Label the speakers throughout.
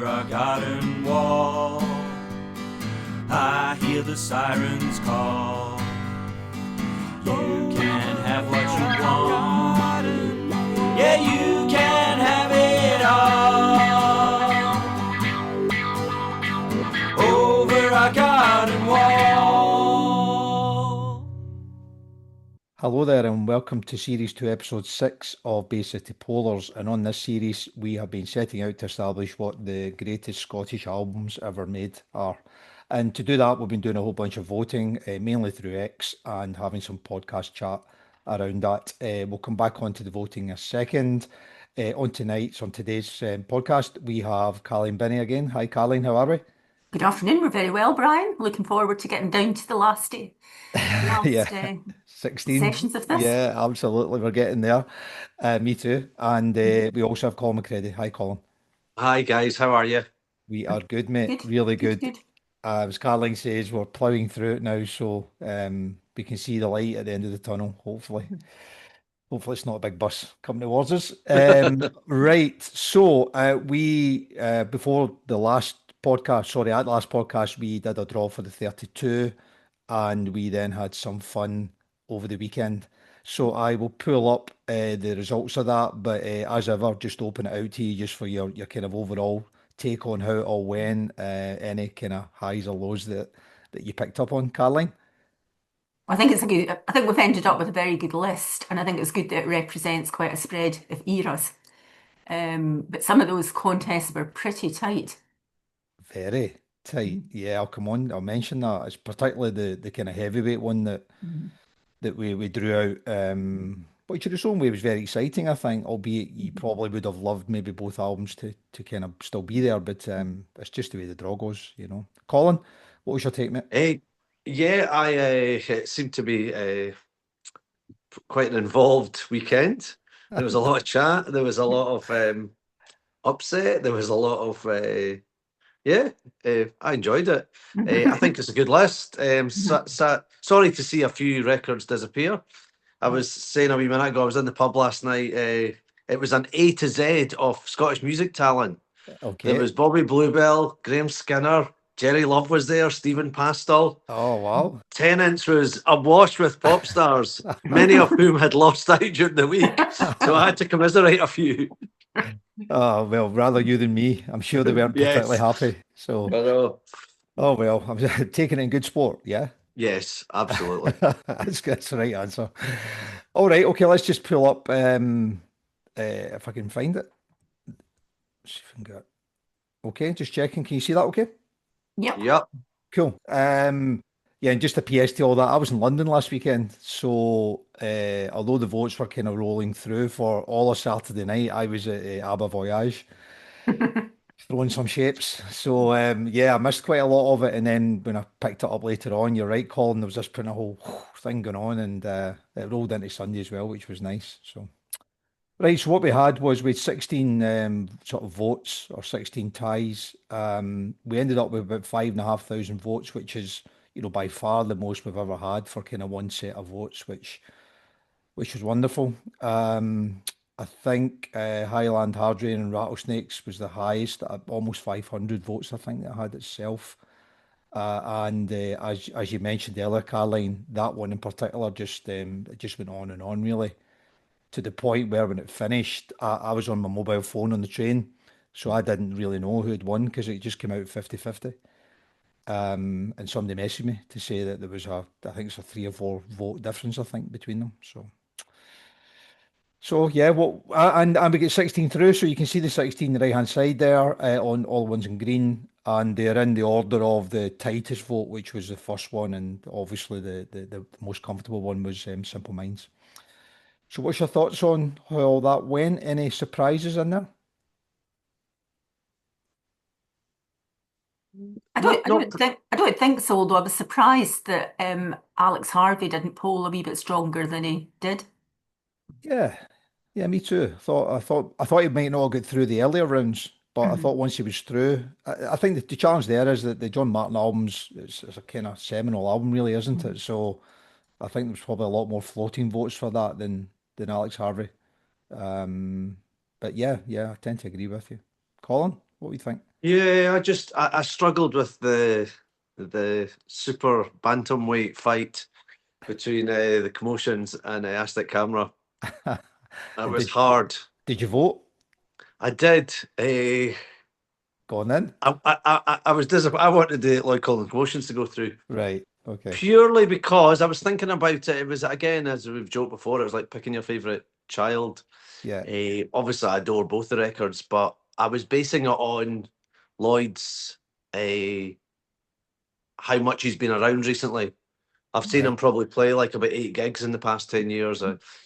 Speaker 1: over our garden wall. I hear the sirens call. You can have what you want. Yeah, you can have it all. Over our garden wall.
Speaker 2: Hello there and welcome to Series 2, Episode 6 of Bay City Polars, and on this series we have been setting out to establish what the greatest Scottish albums ever made are. And to do that we've been doing a whole bunch of voting, mainly through X, and having some podcast chat around that. We'll come back onto the voting in a second. On today's podcast we have Colleen Binney again. Hi Colleen, how are we?
Speaker 3: Good afternoon. We're very well, Brian. Looking forward to getting down to the last
Speaker 2: Yeah, 16.
Speaker 3: sessions of this.
Speaker 2: Yeah, absolutely. We're getting there. Me too. And we also have Colin McCready. Hi, Colin.
Speaker 4: Hi guys, how are you?
Speaker 2: We are good, mate.
Speaker 3: Good,
Speaker 2: Really
Speaker 3: good,
Speaker 2: good.
Speaker 3: good.
Speaker 2: As Caroline says, we're ploughing through it now, so we can see the light at the end of the tunnel, hopefully. Hopefully it's not a big bus coming towards us. Right, so we, before the last podcast, sorry, at the last podcast, we did a draw for the 32, and we then had some fun over the weekend. So I will pull up the results of that, but as ever, just open it out to you just for your kind of overall take on how it all went, any kind of highs or lows that you picked up on, Caroline.
Speaker 3: I think we've ended up with a very good list, and I think it's good that it represents quite a spread of eras. But some of those contests were pretty tight.
Speaker 2: Very tight. Yeah, I'll come on. I'll mention that. It's particularly the kind of heavyweight one that we drew out. Which in its own way was very exciting, I think. Albeit you probably would have loved maybe both albums to kind of still be there, but it's just the way the draw goes, you know. Colin, what was your take, mate?
Speaker 4: It seemed to be quite an involved weekend. There was a lot of chat. There was a lot of upset. There was a lot of I enjoyed it. I think it's a good list. Sorry to see a few records disappear. I was saying a wee minute ago, I was in the pub last night. It was an A to Z of Scottish music talent.
Speaker 2: Okay.
Speaker 4: There was Bobby Bluebell, Graham Skinner, Jerry Love was there, Stephen Pastall.
Speaker 2: Oh, wow.
Speaker 4: Tennants was awash with pop stars, many of whom had lost out during the week. So I had to commiserate a few.
Speaker 2: Oh, well, rather you than me. I'm sure they weren't
Speaker 4: Yes.
Speaker 2: particularly happy. So,
Speaker 4: I know.
Speaker 2: oh, well, I'm taking it in good sport, yeah?
Speaker 4: Yes, absolutely.
Speaker 2: That's the right answer. All right, okay, let's just pull up if I can find it. See if I can get it. Okay, just checking. Can you see that okay?
Speaker 3: Yep.
Speaker 4: Yep.
Speaker 2: Cool. Yeah, and just a PS to all that, I was in London last weekend, so although the votes were kind of rolling through for all of Saturday night, I was at ABBA Voyage, throwing some shapes. So yeah, I missed quite a lot of it, and then when I picked it up later on, you're right, Colin, there was just been a whole thing going on, and it rolled into Sunday as well, which was nice. So. Right, so what we had 16 sort of votes or 16 ties. We ended up with about 5,500 votes, which is, you know, by far the most we've ever had for kind of one set of votes, which was wonderful. I think Highland Hardrain and Rattlesnakes was the highest, at almost 500 votes, I think, that had itself. And as you mentioned earlier, Caroline, that one in particular just it just went on and on, really, to the point where when it finished, I was on my mobile phone on the train, so I didn't really know who had won because it just came out 50-50. And somebody messaged me to say that there was I think it's a 3 or 4 vote difference, I think, between them. So yeah, well, and we get 16 through, so you can see the 16 on the right hand side there, on all the ones in green, and they're in the order of the tightest vote, which was the first one, and obviously the most comfortable one was Simple Minds. So what's your thoughts on how all that went? Any surprises in there?
Speaker 3: I don't think so, although I was surprised that Alex Harvey didn't poll a wee bit stronger than he did.
Speaker 2: Yeah, yeah, me too. I thought he might not get through the earlier rounds, but I thought once he was through, I think the challenge there is that the John Martin album's it's a kind of seminal album, really, isn't it? So I think there's probably a lot more floating votes for that than Alex Harvey. But yeah, I tend to agree with you. Colin? What do you think?
Speaker 4: Yeah, I struggled with the super bantamweight fight between the Commotions and Aztec Camera. It
Speaker 2: And
Speaker 4: was hard.
Speaker 2: did you vote?
Speaker 4: I did.
Speaker 2: Gone in?
Speaker 4: I was disappointed. I wanted the Lloyd Collins Commotions to go through
Speaker 2: Right. Okay.
Speaker 4: purely because I was thinking about it. It was, again, as we've joked before, it was like picking your favorite child.
Speaker 2: Yeah.
Speaker 4: Obviously, I adore both the records, but I was basing it on Lloyd's how much he's been around recently. I've seen
Speaker 2: Right.
Speaker 4: him probably play like about 8 gigs in the past 10 years.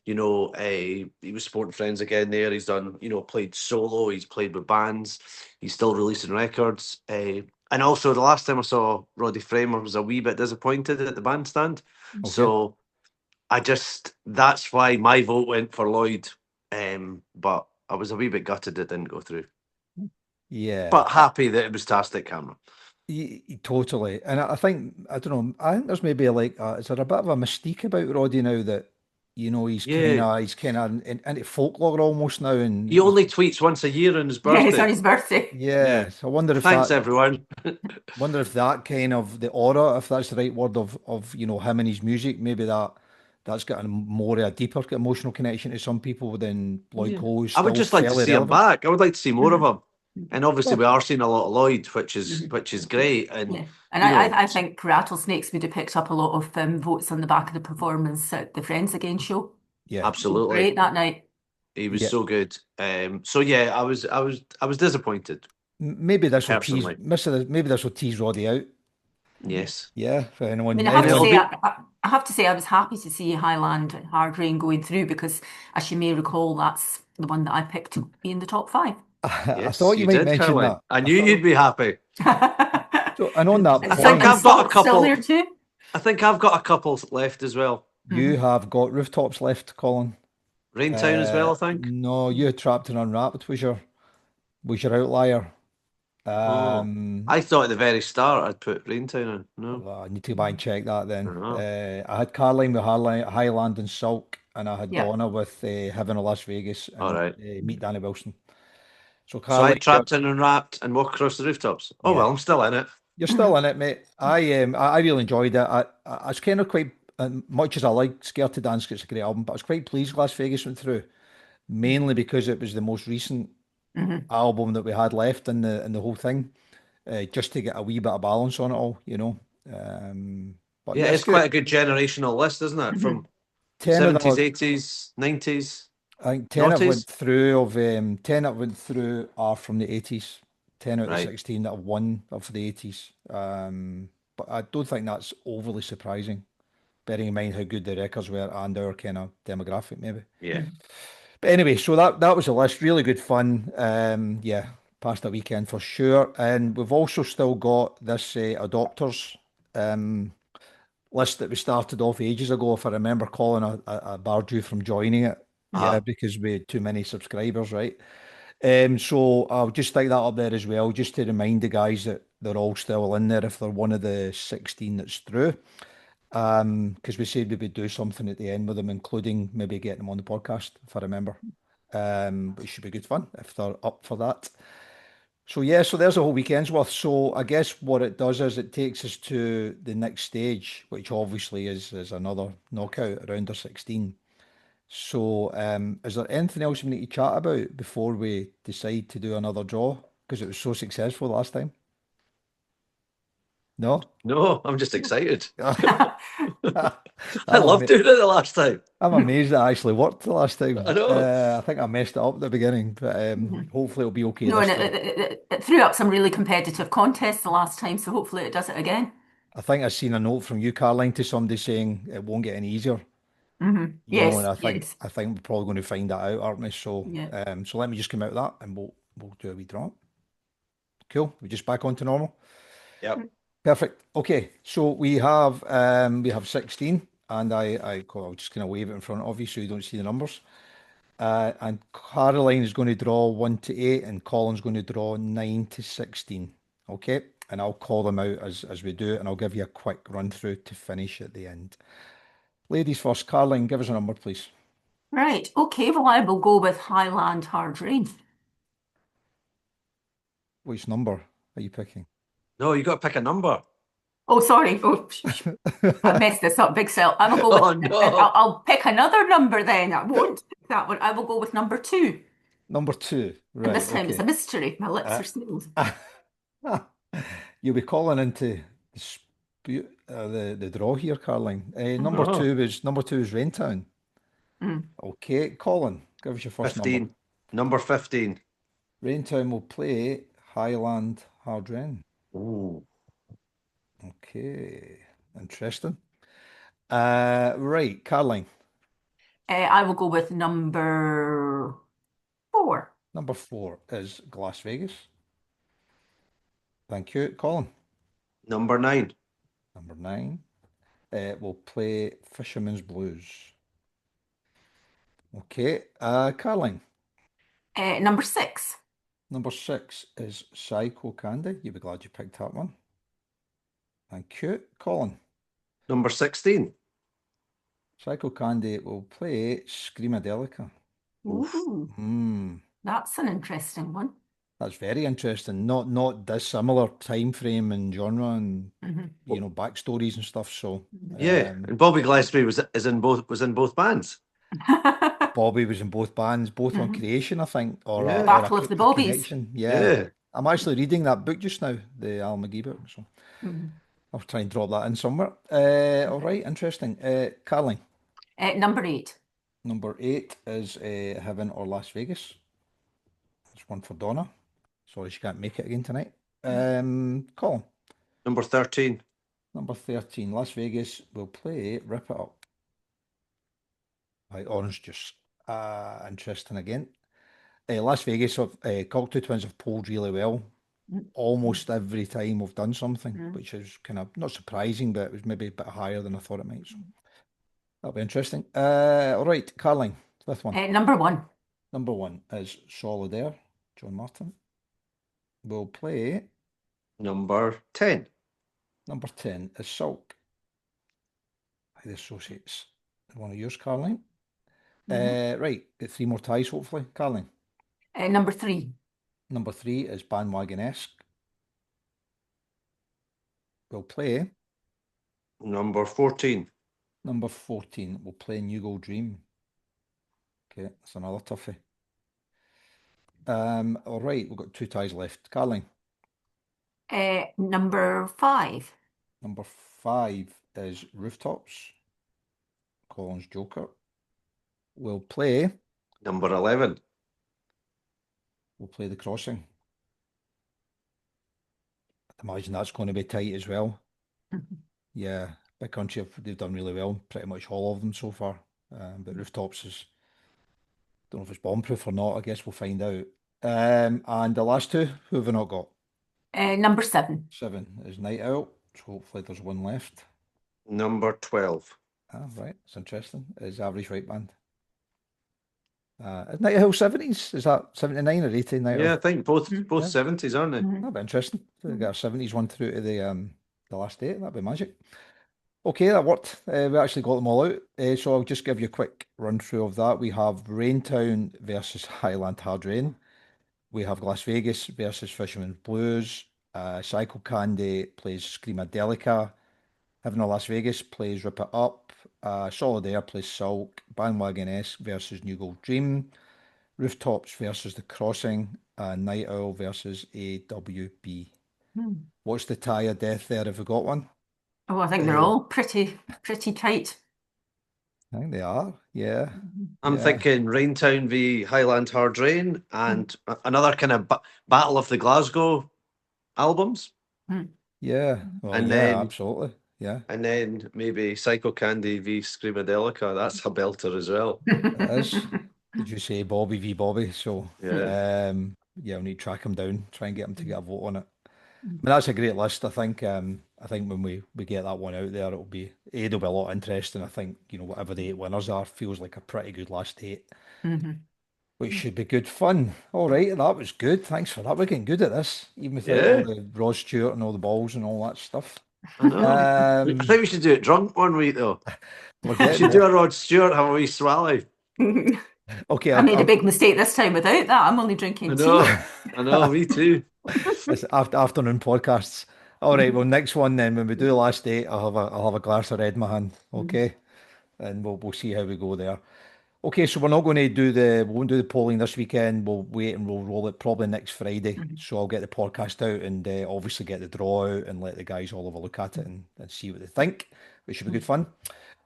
Speaker 4: He was Sporting Friends again there. He's done, played solo. He's played with bands. He's still releasing records. And also, the last time I saw Roddy Framer was a wee bit disappointed at the bandstand.
Speaker 2: Okay.
Speaker 4: So that's why my vote went for Lloyd. But I was a wee bit gutted it didn't go through.
Speaker 2: Yeah.
Speaker 4: But happy that it was Tastic Camera.
Speaker 2: Totally. And I think, I don't know, I think there's maybe like, is there a bit of a mystique about Roddy now that, he's
Speaker 4: Yeah.
Speaker 2: kind of into folklore almost now. And
Speaker 4: He only tweets once a year on his
Speaker 3: Yeah, it's on
Speaker 4: birthday.
Speaker 3: his birthday.
Speaker 2: yeah, so I wonder if
Speaker 4: Thanks,
Speaker 2: that,
Speaker 4: everyone.
Speaker 2: wonder if that kind of the aura, if that's the right word of him and his music, maybe that's got a deeper emotional connection to some people than Lloyd
Speaker 4: Yeah.
Speaker 2: Cole, who's
Speaker 4: I would
Speaker 2: still
Speaker 4: just like to
Speaker 2: fairly
Speaker 4: see him
Speaker 2: relevant.
Speaker 4: back. I would like to see more of
Speaker 3: Mhm.
Speaker 4: him. And obviously,
Speaker 2: Well,
Speaker 4: we are seeing a lot of Lloyd, which is
Speaker 3: Mhm.
Speaker 4: great. And
Speaker 3: Yeah. And
Speaker 4: you know,
Speaker 3: I think Rattlesnakes would have picked up a lot of votes on the back of the performance at the Friends Again show.
Speaker 2: yeah,
Speaker 4: absolutely,
Speaker 3: Great that night.
Speaker 4: he was
Speaker 2: yeah.
Speaker 4: so good. So yeah, I was disappointed
Speaker 2: Maybe this will
Speaker 4: personally.
Speaker 2: maybe this will tease Roddy out.
Speaker 4: Yes,
Speaker 2: Yeah, for
Speaker 3: I
Speaker 2: anyone,
Speaker 3: mean, I have
Speaker 4: and
Speaker 3: to
Speaker 2: anyone.
Speaker 4: it'll
Speaker 3: say,
Speaker 4: be
Speaker 3: I have to say, I was happy to see Highland and Hard Rain going through because, as you may recall, that's the one that I picked to be in the top five.
Speaker 2: I
Speaker 4: yes,
Speaker 2: thought you
Speaker 4: you
Speaker 2: might
Speaker 4: did,
Speaker 2: mention
Speaker 4: Caroline.
Speaker 2: that.
Speaker 4: I
Speaker 2: I
Speaker 4: knew
Speaker 2: thought
Speaker 4: you'd be happy.
Speaker 2: so. And on that
Speaker 3: And,
Speaker 4: I
Speaker 3: Salt,
Speaker 4: think
Speaker 2: point,
Speaker 3: and
Speaker 4: I've got a
Speaker 3: Salt's still
Speaker 4: couple.
Speaker 3: there too.
Speaker 4: I think I've got a couple left as well.
Speaker 2: you have got rooftops left, Colin.
Speaker 4: Raintown as well, I think.
Speaker 2: No, you had Trapped and Unwrapped was your outlier.
Speaker 4: Oh,
Speaker 2: Um,
Speaker 4: I thought at the very start I'd put Raintown in. No,
Speaker 2: well, I need to go back and check that then.
Speaker 4: no.
Speaker 2: I had Carline with Highland and Sulk, and I had
Speaker 3: Yeah.
Speaker 2: Donna with Heaven of Las Vegas
Speaker 4: All
Speaker 2: and
Speaker 4: right.
Speaker 2: Meet Danny Wilson. So
Speaker 4: So I
Speaker 2: Carline,
Speaker 4: trapped in and wrapped and walk across the rooftops. Oh
Speaker 2: yeah,
Speaker 4: well, I'm still in it.
Speaker 2: you're still in it, mate. I really enjoyed it. I was kind of quite much as I like Scared to Dance. It's a great album, but I was quite pleased Las Vegas went through, mainly because it was the most recent
Speaker 3: Mhm.
Speaker 2: album that we had left in the whole thing, just to get a wee bit of balance on it all. But
Speaker 4: Yeah,
Speaker 2: yeah, it's
Speaker 4: it's quite
Speaker 2: good.
Speaker 4: a good generational list, isn't it?
Speaker 3: Mhm.
Speaker 4: From
Speaker 2: 10 of them,
Speaker 4: 70s, 80s, 90s,
Speaker 2: I think 10 I've went
Speaker 4: noughties.
Speaker 2: through of 10 I've went through are from the 80s. 10 out of
Speaker 4: Right.
Speaker 2: 16 that I've won are for the 80s. But I don't think that's overly surprising, bearing in mind how good the records were and our kind of demographic, maybe.
Speaker 4: Yeah.
Speaker 2: But anyway, so that was a list, really good fun. Yeah, past a weekend for sure. And we've also still got this adopters list that we started off ages ago. If I remember, Colin, I barred you from joining it. Yeah,
Speaker 4: Uh-huh.
Speaker 2: because we had too many subscribers, right? So I'll just stick that up there as well, just to remind the guys that they're all still in there if they're one of the 16 that's through. Because we said we would do something at the end with them, including maybe getting them on the podcast, if I remember. But it should be good fun if they're up for that. So yeah, so there's a whole weekend's worth. So I guess what it does is it takes us to the next stage, which obviously is another knockout around the 16. So is there anything else we need to chat about before we decide to do another draw? Because it was so successful last time. No?
Speaker 4: No, I'm just excited.
Speaker 2: I'm,
Speaker 4: I loved doing it the last time.
Speaker 2: I'm amazed that actually worked the last time.
Speaker 4: I know.
Speaker 2: I think I messed it up at the beginning, but
Speaker 3: Mhm.
Speaker 2: hopefully it'll be okay
Speaker 3: No,
Speaker 2: this
Speaker 3: and
Speaker 2: time.
Speaker 3: it threw up some really competitive contests the last time, so hopefully it does it again.
Speaker 2: I think I seen a note from you, Caroline, to somebody saying it won't get any easier. And
Speaker 3: Yes,
Speaker 2: I think we're probably going to find that out, aren't we? So
Speaker 3: yeah.
Speaker 2: so let me just come out of that and we'll do a wee draw. Cool. We're just back on to normal.
Speaker 4: Yep.
Speaker 2: Perfect. Okay, so we have 16, and I'll just kind of wave it in front of you so you don't see the numbers. And Caroline is going to draw 1 to 8, and Colin's going to draw 9 to 16. Okay, and I'll call them out as we do it, and I'll give you a quick run through to finish at the end. Ladies first, Caroline, give us a number, please.
Speaker 3: Right. Okay, well, I will go with Highland Hard Rain.
Speaker 2: Which number are you picking?
Speaker 4: No, you got to pick a number.
Speaker 3: Oh, sorry. Oh, I messed this up, Big Cell. I will go with,
Speaker 4: Oh no.
Speaker 3: I'll pick another number then. I won't pick that one. I will go with number 2.
Speaker 2: Number 2.
Speaker 3: And
Speaker 2: Right,
Speaker 3: this time it's a
Speaker 2: okay.
Speaker 3: mystery. My lips
Speaker 2: Uh,
Speaker 3: are sealed.
Speaker 2: You'll be calling into the draw here, Caroline. Number
Speaker 4: Oh,
Speaker 2: 2 is Raintown.
Speaker 3: Mm.
Speaker 2: Okay, Colin, give us your first number.
Speaker 4: 15. Number 15.
Speaker 2: Raintown will play Highland Hardren.
Speaker 4: Ooh.
Speaker 2: Okay, interesting. Right, Caroline.
Speaker 3: I will go with number 4.
Speaker 2: Number 4 is Las Vegas. Thank you, Colin.
Speaker 4: Number 9.
Speaker 2: Number 9 will play Fisherman's Blues. Okay, Caroline.
Speaker 3: Number 6.
Speaker 2: Number 6 is Psycho Candy. You'll be glad you picked that one. Thank you, Colin.
Speaker 4: Number 16.
Speaker 2: Psycho Candy will play Screamadelica.
Speaker 3: Ooh, that's an interesting one.
Speaker 2: That's very interesting. Not dissimilar time frame and genre and backstories and stuff. So
Speaker 4: Yeah, and Bobby Gillespie was in both bands.
Speaker 2: Bobby was in both bands, both on Creation, I think, or
Speaker 4: Yeah.
Speaker 3: Battle of the Bobbies.
Speaker 2: Connection. Yeah. I'm actually reading that book just now, the Al McGee book. So I'll try and drop that in somewhere. All right, interesting. Caroline.
Speaker 3: Number 8.
Speaker 2: Number 8 is Heaven or Las Vegas. That's one for Donna. Sorry, she can't make it again tonight. Colin.
Speaker 4: Number 13.
Speaker 2: Number 13, Las Vegas will play Rip It Up. Right, Orange Juice. Interesting again. Las Vegas, Cocktail Twins have polled really well. Almost every time we've done something, which is kind of not surprising, but it was maybe a bit higher than I thought it might. So that'll be interesting. All right, Caroline, fifth one.
Speaker 3: Number 1.
Speaker 2: Number 1 is Solidaire, John Martin. Will play.
Speaker 4: Number 10.
Speaker 2: Number 10 is Sulk. The Associates. One of yours, Caroline. Right, get 3 more ties, hopefully. Caroline.
Speaker 3: Number 3.
Speaker 2: Number 3 is Bandwagon-esque. Will play.
Speaker 4: Number 14.
Speaker 2: Number 14 will play New Gold Dream. Okay, that's another toughie. All right, we've got 2 ties left. Caroline.
Speaker 3: Number 5.
Speaker 2: Number 5 is Rooftops. Colin's Joker. Will play.
Speaker 4: Number 11.
Speaker 2: We'll play The Crossing. I'd imagine that's going to be tight as well. Yeah, Big Country, they've done really well, pretty much all of them so far. But Rooftops is, don't know if it's bomb-proof or not, I guess we'll find out. And the last 2, who have we not got?
Speaker 3: Number 7.
Speaker 2: 7 is Night Owl, so hopefully there's one left.
Speaker 4: Number 12.
Speaker 2: Right, it's interesting. Is Average Right Band. Is Night Owl 70s? Is that 79 or 80 Night Owl?
Speaker 4: Yeah, I think both 70s, aren't they?
Speaker 2: That'd be interesting. They got a 70s one through to the last 8. That'd be magic. Okay, that worked. We actually got them all out. So I'll just give you a quick run through of that. We have Raintown versus Highland Hard Rain. We have Las Vegas versus Fisherman's Blues. Psycho Candy plays Screamadelica. Heaven or Las Vegas plays Rip It Up. Solidaire plays Sulk. Bandwagon-esque versus New Gold Dream. Rooftops versus The Crossing. Night Owl versus AWB. What's the tie of death there? Have we got one?
Speaker 3: Oh, I think they're all pretty tight.
Speaker 2: I think they are, yeah.
Speaker 4: I'm thinking Raintown v Highland Hard Rain and another kind of Battle of the Glasgow albums.
Speaker 2: Yeah, well,
Speaker 4: And
Speaker 2: yeah,
Speaker 4: then-
Speaker 2: absolutely, yeah.
Speaker 4: And then maybe Psycho Candy v Screamadelica. That's a belter as well.
Speaker 2: It is. Did you say Bobby v Bobby? So,
Speaker 4: Yeah.
Speaker 2: yeah, we need to track him down, try and get him to get a vote on it. I mean, that's a great list. I think when we get that one out there, it'll be a lot interesting. I think, whatever the 8 winners are feels like a pretty good last 8, which should be good fun. All right, that was good. Thanks for that. We're getting good at this, even without all the Rod Stewart and all the balls and all that stuff.
Speaker 4: I know. I think we should do it drunk one week though.
Speaker 2: We're
Speaker 4: We
Speaker 2: getting
Speaker 4: should do a Rod Stewart, have a wee swally.
Speaker 2: Okay,
Speaker 3: I made a big mistake this time without that. I'm only drinking tea.
Speaker 4: I know, me too.
Speaker 2: It's afternoon podcasts. All right. Well, next one then. When we do the last 8, I'll have a glass of red in my hand. Okay, and we'll see how we go there. Okay, so we're not going to we won't do the polling this weekend. We'll wait and we'll roll it probably next Friday. So I'll get the podcast out and obviously get the draw out and let the guys all have a look at it and see what they think, which should be good fun.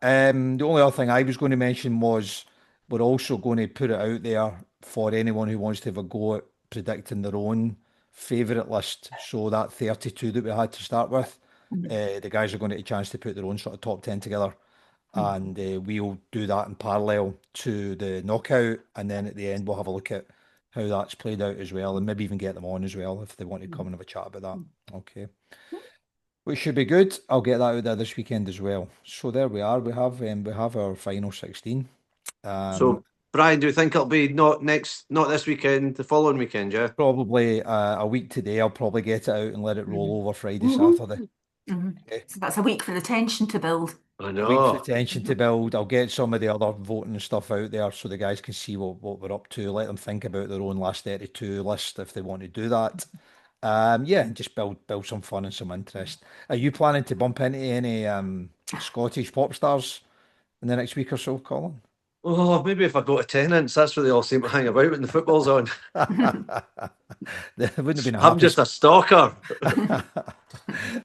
Speaker 2: The only other thing I was going to mention was we're also going to put it out there for anyone who wants to have a go at predicting their own favourite list. So that 32 that we had to start with, the guys are going to get a chance to put their own sort of top 10 together. And we'll do that in parallel to the knockout, and then at the end we'll have a look at how that's played out as well, and maybe even get them on as well if they want to come and have a chat about that. Okay, which should be good. I'll get that out there this weekend as well. So there we are. We have our final 16.
Speaker 4: So, Brian, do you think it'll be not this weekend, the following weekend? Yeah.
Speaker 2: Probably a week today. I'll probably get it out and let it roll over Friday, Saturday. Okay.
Speaker 3: So that's a week for the tension to build.
Speaker 4: I
Speaker 2: A week
Speaker 4: know.
Speaker 2: for tension to build. I'll get some of the other voting and stuff out there so the guys can see what we're up to. Let them think about their own last 32 list if they want to do that. Yeah, and just build some fun and some interest. Are you planning to bump into any Scottish pop stars in the next week or so, Colin?
Speaker 4: Oh, maybe if I go to Tenants, that's where they all seem to hang about when the football's on.
Speaker 2: They wouldn't have been
Speaker 4: I'm
Speaker 2: happy.
Speaker 4: just a stalker.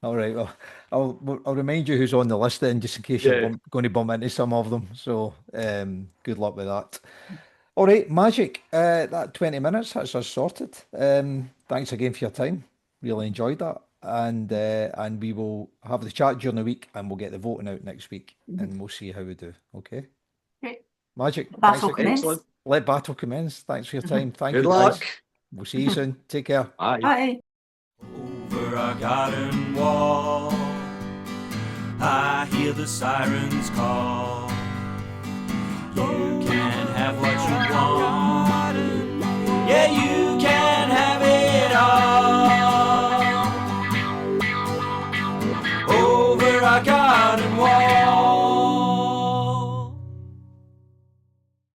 Speaker 2: All right, well, I'll remind you who's on the list then, just in case
Speaker 4: Yeah.
Speaker 2: you're going to bump into some of them. So, good luck with that. All right, magic. That 20 minutes, that's us sorted. Thanks again for your time. Really enjoyed that. And we will have the chat during the week and we'll get the voting out next week and we'll see how we do. Okay.
Speaker 3: Great.
Speaker 2: Magic.
Speaker 3: Battle
Speaker 2: again.
Speaker 3: commence.
Speaker 4: Excellent.
Speaker 2: Let battle commence. Thanks for your time. Thank
Speaker 4: Good
Speaker 2: you,
Speaker 4: luck.
Speaker 2: guys. We'll see you soon. Take care.
Speaker 4: Bye.
Speaker 3: Bye.
Speaker 1: Over our garden wall, I hear the sirens call. You can have what you want.